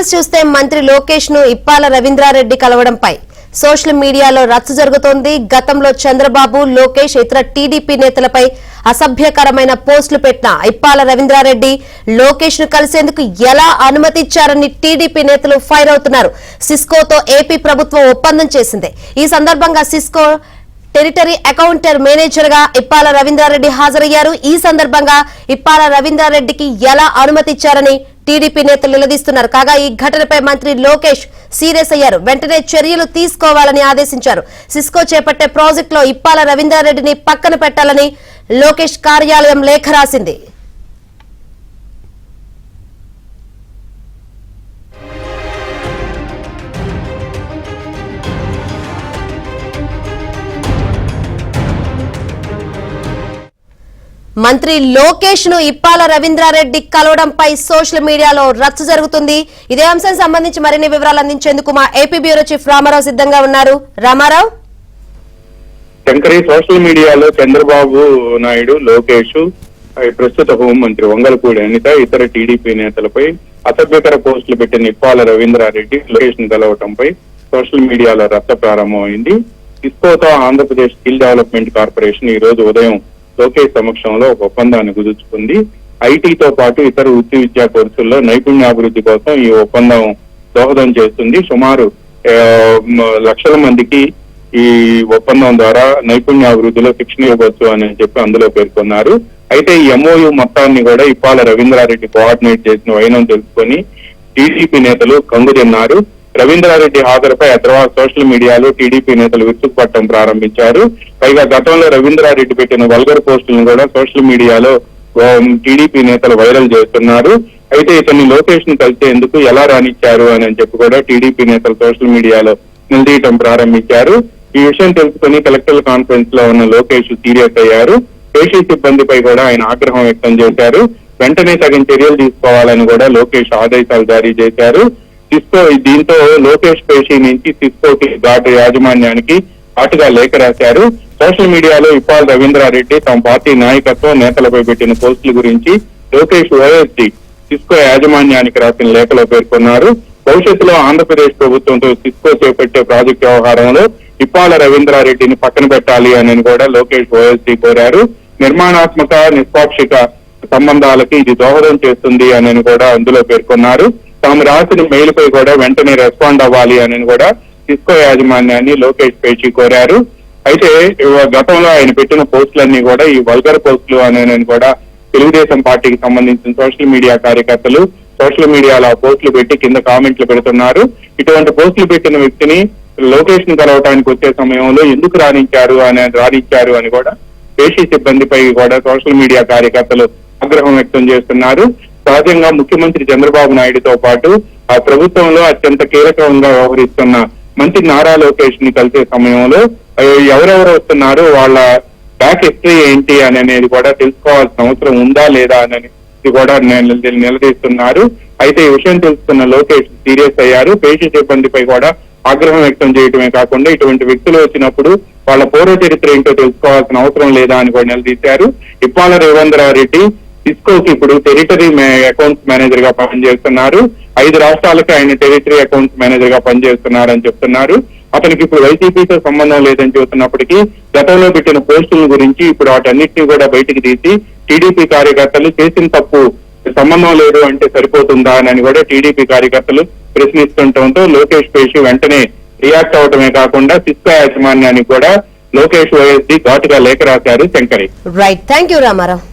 Details చూస్తే మంత్రి లోకేష్ ను ఇప్పాల రవీంద్రారెడ్డి కలవడంపై సోషల్ మీడియాలో రచ్చ జరుగుతోంది. గతంలో చంద్రబాబు, లోకేష్ ఇతర టీడీపీ నేతలపై అసభ్యకరమైన పోస్టులు పెట్టిన ఇప్పాల రవీంద్రారెడ్డి లోకేష్ ను కలిసేందుకు ఎలా అనుమతిచ్చారని టీడీపీ నేతలు ఫైర్ అవుతున్నారు. సిస్కోతో ఏపీ ప్రభుత్వం ఒప్పందం చేసింది. ఈ సందర్భంగా సిస్కో టెరిటరీ అకౌంటర్ మేనేజర్ గా ఇప్పాల రవీంద్రారెడ్డి హాజరయ్యారు. ఈ సందర్భంగా ఇప్పాల రవీంద్రారెడ్డికి ఎలా అనుమతిచ్చారని టీడీపీ నేతలు నిలదీస్తున్నారు. కాగా ఈ ఘటనపై మంత్రి లోకేష్ సీరియస్ అయ్యారు. వెంటనే చర్యలు తీసుకోవాలని ఆదేశించారు. సిస్కో చేపట్టే ప్రాజెక్టులో ఇప్పాల రవీంద్రారెడ్డిని పక్కన పెట్టాలని లోకేష్ కార్యాలయం లేఖ రాసింది. మంత్రి లోకేష్ ను ఇప్పాల రవీంద్రారెడ్డి కలవడంపై సోషల్ మీడియాలో రచ్చ జరుగుతుంది. ఇదే అంశానికి సంబంధించి మరిన్ని వివరాలు అందించేందుకు మా ఏపీ బ్యూరో చీఫ్ రామారావు సిద్ధంగా ఉన్నారు. రామారావు, శంకరి, సోషల్ మీడియాలో చంద్రబాబు నాయుడు, లోకేష్, ప్రస్తుత హోంమంత్రి వంగలపూడి అనిత, ఇతర టీడీపీ నేతలపై అసభ్యకర పోస్టులు పెట్టిన ఇప్పాల రవీంద్రారెడ్డి లోకేష్ ను కలవటంపై సోషల్ మీడియాలో రచ్చ ప్రారంభమైంది. సిస్కోతో ఆంధ్రప్రదేశ్ స్కిల్ డెవలప్మెంట్ కార్పొరేషన్ ఈ రోజు ఉదయం లోకేష్ సమక్షంలో ఒక ఒప్పందాన్ని కుదుర్చుకుంది. ఐటీతో పాటు ఇతర వృత్తి విద్యా కోర్సుల్లో నైపుణ్యాభివృద్ధి కోసం ఈ ఒప్పందం దోహదం చేస్తుంది. సుమారు లక్షల మందికి ఈ ఒప్పందం ద్వారా నైపుణ్యాభివృద్ధిలో శిక్షణ ఇవ్వచ్చు అని చెప్పి అందులో పేర్కొన్నారు. అయితే ఈ ఎంఓయూ మొత్తాన్ని కూడా ఇప్పాల రవీంద్రారెడ్డి కోఆర్డినేట్ చేసిన వైనం తెలుసుకొని టీడీపీ నేతలు కంగుతిన్నారు. రవీంద్రారెడ్డి హాజరుపై ఆ తర్వాత సోషల్ మీడియాలో టీడీపీ నేతలు విరుచుకుపట్టడం ప్రారంభించారు. పైగా గతంలో రవీంద్రారెడ్డి పెట్టిన వల్గర్ పోస్టులను కూడా సోషల్ మీడియాలో టీడీపీ నేతలు వైరల్ చేస్తున్నారు. అయితే ఇతన్ని లోకేష్ ను కలిసేందుకు ఎలా రానిచ్చారు అని చెప్పి కూడా టీడీపీ నేతలు సోషల్ మీడియాలో నిలదీయటం ప్రారంభించారు. ఈ విషయం తెలుసుకుని కలెక్టర్ కాన్ఫరెన్స్ లో ఉన్న లోకేష్ సీరియస్ అయ్యారు. పేషీ సిబ్బందిపై కూడా ఆయన ఆగ్రహం వ్యక్తం చేశారు. వెంటనే తగిన చర్యలు తీసుకోవాలని కూడా లోకేష్ ఆదేశాలు జారీ చేశారు. సిస్కో దీంతో లోకేష్ పేషీ నుంచి సిస్కోకి ఘాటు యాజమాన్యానికి ఘాటుగా లేఖ రాశారు. సోషల్ మీడియాలో ఇప్పాల రవీంద్రారెడ్డి తమ పార్టీ నాయకత్వం నేతలపై పెట్టిన పోస్టుల గురించి లోకేష్ ఓఎస్డీ సిస్కో యాజమాన్యానికి రాసిన లేఖలో పేర్కొన్నారు. భవిష్యత్తులో ఆంధ్రప్రదేశ్ ప్రభుత్వంతో సిస్కో చేపట్టే ప్రాజెక్టు వ్యవహారంలో ఇప్పాల రవీంద్రారెడ్డిని పక్కన పెట్టాలి అని కూడా లోకేష్ ఓఎస్డీ కోరారు. నిర్మాణాత్మక నిష్పాక్షిక సంబంధాలకి ఇది దోహదం చేస్తుంది అని కూడా అందులో పేర్కొన్నారు. తాము రాసిన మెయిల్ పై కూడా వెంటనే రెస్పాండ్ అవ్వాలి అని కూడా సిస్కో యాజమాన్యాన్ని లోకేష్ పేషీ కోరారు. అయితే గతంలో ఆయన పెట్టిన పోస్టులన్నీ కూడా ఈ వల్గర్ పోస్టులు అని కూడా తెలుగుదేశం పార్టీకి సంబంధించిన సోషల్ మీడియా కార్యకర్తలు సోషల్ మీడియాలో పోస్టులు పెట్టి కింద కామెంట్లు పెడుతున్నారు. ఇటువంటి పోస్టులు పెట్టిన వ్యక్తిని లోకేష్ ను కలవటానికి వచ్చే సమయంలో ఎందుకు రానిచ్చారు అని కూడా పేషీ సిబ్బందిపై కూడా సోషల్ మీడియా కార్యకర్తలు ఆగ్రహం వ్యక్తం చేస్తున్నారు. సహజంగా ముఖ్యమంత్రి చంద్రబాబు నాయుడుతో పాటు ఆ ప్రభుత్వంలో అత్యంత కీలకంగా వ్యవహరిస్తున్న మంత్రి నారా లోకేష్ ని కలిసే సమయంలో ఎవరెవరు వస్తున్నారు, వాళ్ళ బ్యాక్ హిస్టరీ ఏంటి అనేది కూడా తెలుసుకోవాల్సిన అవసరం ఉందా లేదా అనేది కూడా నిలదీస్తున్నారు. అయితే ఈ విషయం తెలుసుకున్న లోకేష్ సీరియస్ అయ్యారు. పేషీ సిబ్బందిపై కూడా ఆగ్రహం వ్యక్తం చేయడమే కాకుండా ఇటువంటి వ్యక్తులు వచ్చినప్పుడు వాళ్ళ పూర్వ చరిత్ర ఏంటో తెలుసుకోవాల్సిన అవసరం లేదా అని కూడా నిలదీశారు. ఇప్పాల రవీంద్రారెడ్డి సిస్కోకి ఇప్పుడు టెరిటరీ అకౌంట్స్ మేనేజర్ గా పనిచేస్తున్నారు. 5 రాష్ట్రాలకి ఆయన టెరిటరీ అకౌంట్స్ మేనేజర్ గా పనిచేస్తున్నారని చెప్తున్నారు. అతనికి ఇప్పుడు వైసీపీతో సంబంధం లేదని చెబుతున్నప్పటికీ గతంలో పెట్టిన పోస్టుల గురించి ఇప్పుడు వాటన్నిటినీ కూడా బయటికి తీసి టీడీపీ కార్యకర్తలు చేసిన తప్పు సంబంధం లేదు అంటే సరిపోతుందా అని కూడా టీడీపీ కార్యకర్తలు ప్రశ్నిస్తుండటంతో లోకేష్ పేషి వెంటనే రియాక్ట్ అవడమే కాకుండా సిస్కో యాజమాన్యానికి కూడా లోకేష్ ఓఎస్డీ ఘాటుగా లేఖ రాశారు. Shankari, right, thank you Ramarao.